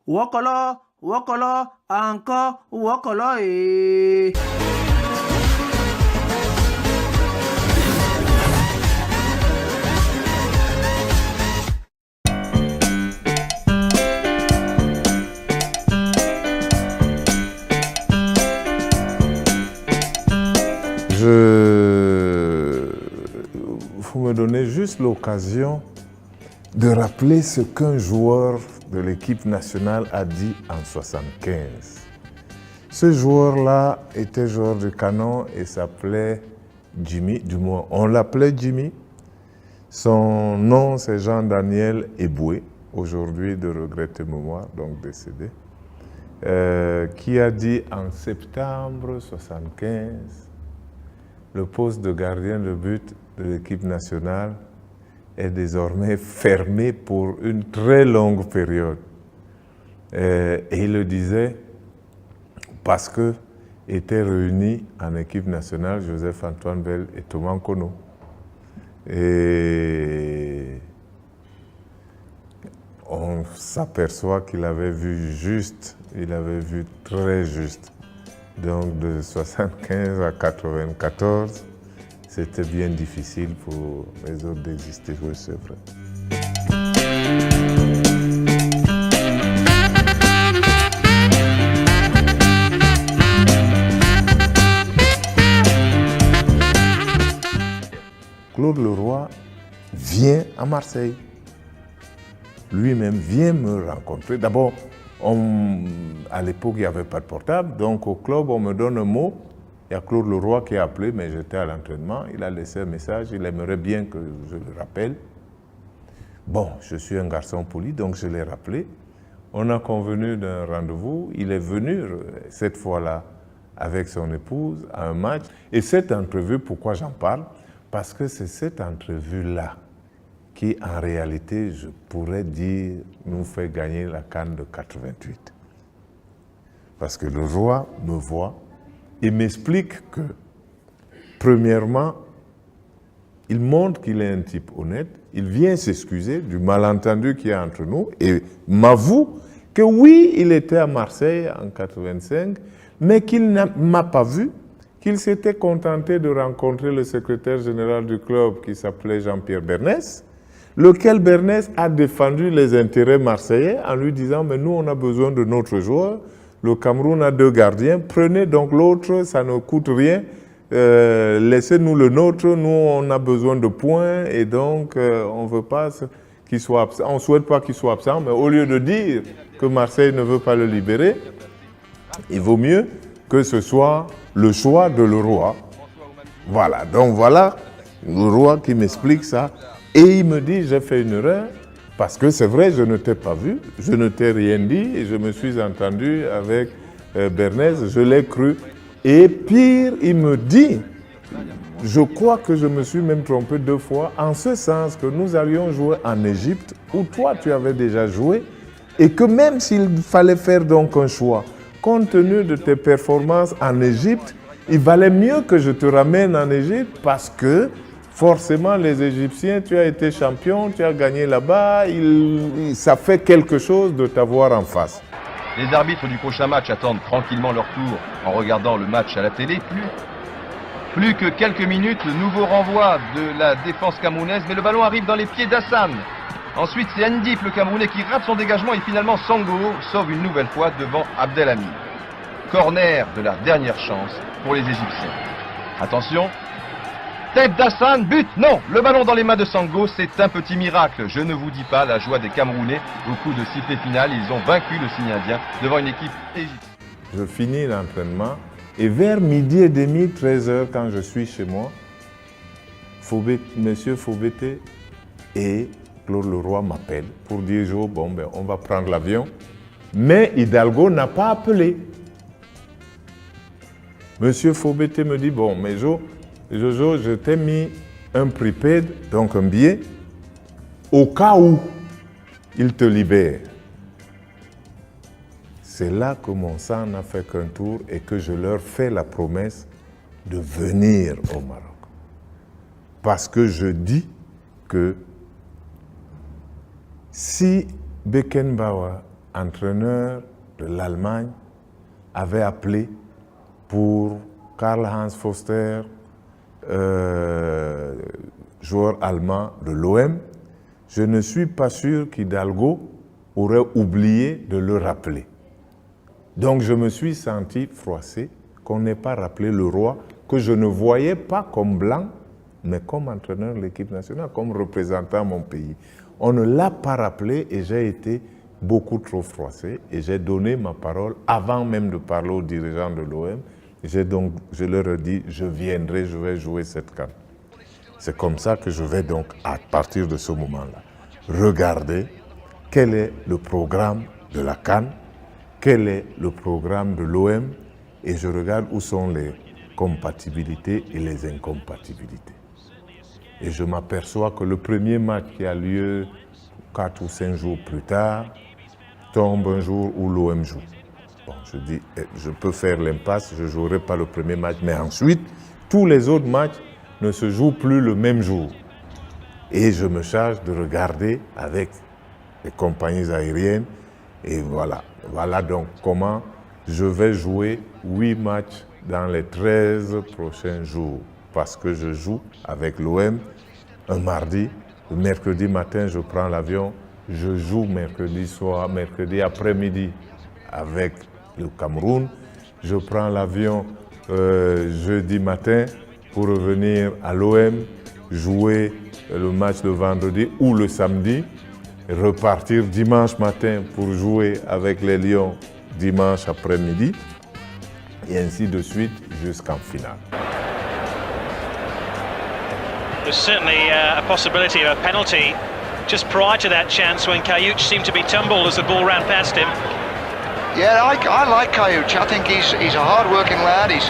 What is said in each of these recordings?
Wokolo, wokolo, encore, wokolo et... Vous me donnez juste l'occasion de rappeler ce qu'un joueur de l'équipe nationale a dit en 1975. Ce joueur-là était joueur de canon et s'appelait Jimmy, du moins on l'appelait Jimmy. Son nom c'est Jean-Daniel Eboué, aujourd'hui de regrette mémoire, donc décédé, qui a dit en septembre 1975, le poste de gardien de but de l'équipe nationale est désormais fermé pour une très longue période. Et il le disait parce que étaient réunis en équipe nationale Joseph-Antoine Bell et Thomas Nkono. Et on s'aperçoit qu'il avait vu juste, il avait vu très juste. Donc de 1975 à 1994, c'était bien difficile pour les autres d'exister, oui, c'est vrai. Claude Leroy vient à Marseille. Lui-même vient me rencontrer. D'abord, à l'époque, il n'y avait pas de portable, donc au club, on me donne un mot. Il y a Claude Leroy qui a appelé, mais j'étais à l'entraînement. Il a laissé un message, il aimerait bien que je le rappelle. Bon, je suis un garçon poli, donc je l'ai rappelé. On a convenu d'un rendez-vous. Il est venu, cette fois-là, avec son épouse, à un match. Et cette entrevue, pourquoi j'en parle? Parce que c'est cette entrevue-là qui, en réalité, je pourrais dire, nous fait gagner la CAN de 88. Parce que le roi me voit et m'explique que, premièrement, il montre qu'il est un type honnête, il vient s'excuser du malentendu qu'il y a entre nous et m'avoue que oui, il était à Marseille en 85, mais qu'il ne m'a pas vu, qu'il s'était contenté de rencontrer le secrétaire général du club qui s'appelait Jean-Pierre Bernès, lequel Bernès a défendu les intérêts marseillais en lui disant « mais nous, on a besoin de notre joueur, le Cameroun a 2 gardiens, prenez donc l'autre, ça ne coûte rien, laissez-nous le nôtre, nous, on a besoin de points et donc on ne veut pas qu'il soit absent, on ne souhaite pas qu'il soit absent, mais au lieu de dire que Marseille ne veut pas le libérer, il vaut mieux que ce soit le choix de Leroy. Voilà, donc voilà Leroy qui m'explique ça. Et il me dit, j'ai fait une erreur, parce que c'est vrai, je ne t'ai pas vu, je ne t'ai rien dit, et je me suis entendu avec Bernès, je l'ai cru. Et pire, il me dit, je crois que je me suis même trompé 2 fois, en ce sens que nous allions jouer en Égypte, où toi tu avais déjà joué, et que même s'il fallait faire donc un choix, compte tenu de tes performances en Égypte, il valait mieux que je te ramène en Égypte parce que forcément les Égyptiens, tu as été champion, tu as gagné là-bas, ça fait quelque chose de t'avoir en face. Les arbitres du prochain match attendent tranquillement leur tour en regardant le match à la télé. Plus que quelques minutes, le nouveau renvoi de la défense camerounaise, mais le ballon arrive dans les pieds d'Hassan. Ensuite, c'est Ndip, le Camerounais, qui rate son dégagement et finalement Sango sauve une nouvelle fois devant Abdelhamid. Corner de la dernière chance pour les Égyptiens. Attention, tête d'Hassan, but, non, le ballon dans les mains de Sango, c'est un petit miracle. Je ne vous dis pas la joie des Camerounais au coup de sifflet final. Ils ont vaincu le signe indien devant une équipe égyptienne. Je finis l'entraînement et vers 12h30, 13h, quand je suis chez moi, Monsieur Faubete et Claude Leroy m'appelle pour dire « bon, ben, on va prendre l'avion ». Mais Hidalgo n'a pas appelé. Monsieur Faubete me dit « bon, mais Jojo, je t'ai mis un prepaid, donc un billet, au cas où il te libère ». C'est là que mon sang n'a fait qu'un tour et que je leur fais la promesse de venir au Maroc. Parce que je dis que si Beckenbauer entraîneur de l'Allemagne, avait appelé pour Karl-Heinz Foster, joueur allemand de l'OM. Je ne suis pas sûr qu'Hidalgo aurait oublié de le rappeler. Donc je me suis senti froissé qu'on n'ait pas rappelé le roi, que je ne voyais pas comme blanc, mais comme entraîneur de l'équipe nationale, comme représentant mon pays. On ne l'a pas rappelé et j'ai été beaucoup trop froissé et j'ai donné ma parole avant même de parler aux dirigeants de l'OM. Je leur ai dit, je viendrai, je vais jouer cette CAN. C'est comme ça que je vais donc, à partir de ce moment-là, regarder quel est le programme de la CAN, quel est le programme de l'OM, et je regarde où sont les compatibilités et les incompatibilités. Et je m'aperçois que le premier match qui a lieu 4 ou 5 jours plus tard tombe un jour où l'OM joue. Bon, je dis, je peux faire l'impasse, je ne jouerai pas le premier match, mais ensuite, tous les autres matchs ne se jouent plus le même jour. Et je me charge de regarder avec les compagnies aériennes, et voilà. Voilà donc comment je vais jouer 8 matchs dans les 13 prochains jours. Parce que je joue avec l'OM un mardi, le mercredi matin je prends l'avion, je joue mercredi soir, mercredi après-midi avec le Cameroun, je prends l'avion jeudi matin pour revenir à l'OM, jouer le match le vendredi ou le samedi, repartir dimanche matin pour jouer avec les Lions dimanche après-midi, et ainsi de suite jusqu'en finale. There's certainly a possibility of a penalty just prior to that chance when Kayuch seemed to be tumbled as the ball ran past him. Yeah, I like Kayuch. I think he's a hard-working lad. He's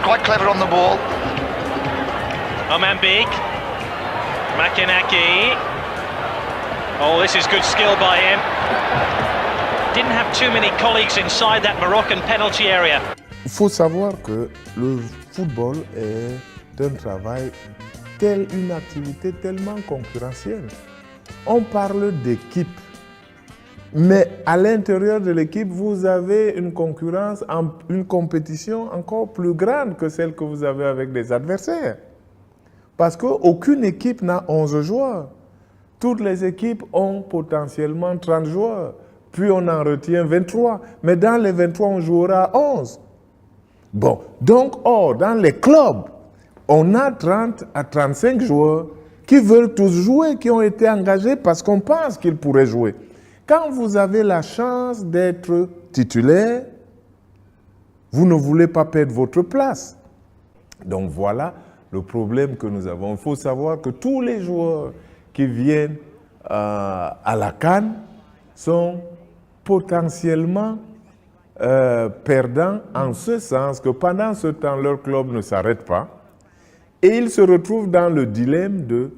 quite clever on the ball. Omambik, Makinaki. Oh, this is good skill by him. Didn't have too many colleagues inside that Moroccan penalty area. Il faut savoir que le football est un travail une activité tellement concurrentielle. On parle d'équipe, mais à l'intérieur de l'équipe, vous avez une concurrence, une compétition encore plus grande que celle que vous avez avec des adversaires. Parce qu'aucune équipe n'a 11 joueurs. Toutes les équipes ont potentiellement 30 joueurs. Puis on en retient 23. Mais dans les 23, on jouera 11. Bon, donc, dans les clubs, on a 30 à 35 joueurs qui veulent tous jouer, qui ont été engagés parce qu'on pense qu'ils pourraient jouer. Quand vous avez la chance d'être titulaire, vous ne voulez pas perdre votre place. Donc voilà le problème que nous avons. Il faut savoir que tous les joueurs qui viennent à la CAN sont potentiellement perdants en ce sens que pendant ce temps, leur club ne s'arrête pas. Et ils se retrouvent dans le dilemme de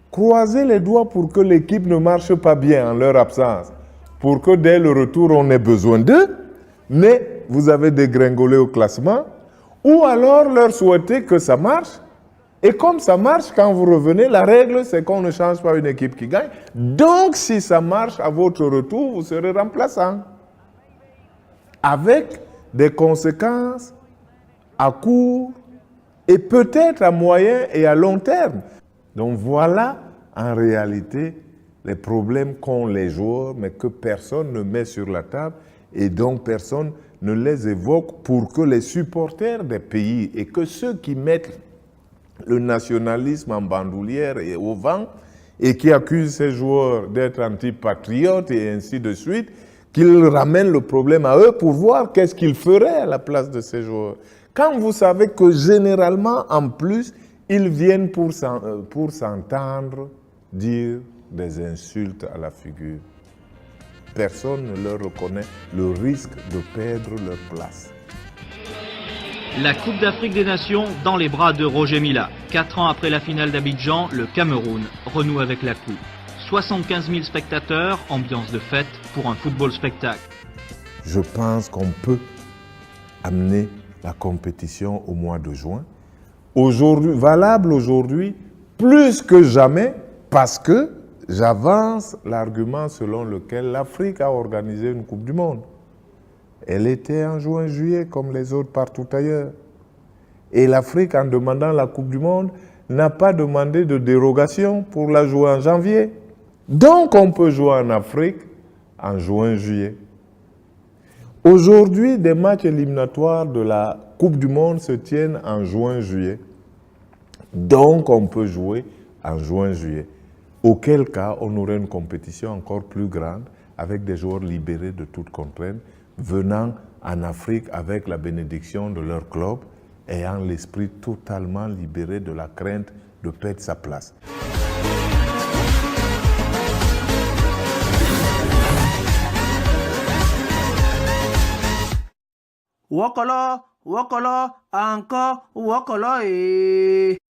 croiser les doigts pour que l'équipe ne marche pas bien en leur absence, pour que dès le retour, on ait besoin d'eux, mais vous avez dégringolé au classement, ou alors leur souhaiter que ça marche. Et comme ça marche, quand vous revenez, la règle, c'est qu'on ne change pas une équipe qui gagne. Donc, si ça marche à votre retour, vous serez remplaçant. Avec des conséquences à court et peut-être à moyen et à long terme. Donc voilà en réalité les problèmes qu'ont les joueurs, mais que personne ne met sur la table et donc personne ne les évoque pour que les supporters des pays et que ceux qui mettent le nationalisme en bandoulière et au vent et qui accusent ces joueurs d'être antipatriotes et ainsi de suite, qu'ils ramènent le problème à eux pour voir qu'est-ce qu'ils feraient à la place de ces joueurs. Quand vous savez que généralement, en plus, ils viennent pour s'entendre dire des insultes à la figure. Personne ne leur reconnaît le risque de perdre leur place. La Coupe d'Afrique des Nations dans les bras de Roger Milla. 4 ans après la finale d'Abidjan, le Cameroun renoue avec la Coupe. 75 000 spectateurs, ambiance de fête pour un football spectacle. Je pense qu'on peut amener la compétition au mois de juin. Valable aujourd'hui, plus que jamais, parce que j'avance l'argument selon lequel l'Afrique a organisé une Coupe du Monde. Elle était en juin-juillet comme les autres partout ailleurs. Et l'Afrique, en demandant la Coupe du Monde, n'a pas demandé de dérogation pour la jouer en janvier. Donc on peut jouer en Afrique en juin-juillet. Aujourd'hui, des matchs éliminatoires de la Coupe du Monde se tiennent en juin-juillet. Donc on peut jouer en juin-juillet. Auquel cas, on aurait une compétition encore plus grande avec des joueurs libérés de toute contrainte, venant en Afrique avec la bénédiction de leur club, ayant l'esprit totalement libéré de la crainte de perdre sa place. Wokolo, encore, wokolo,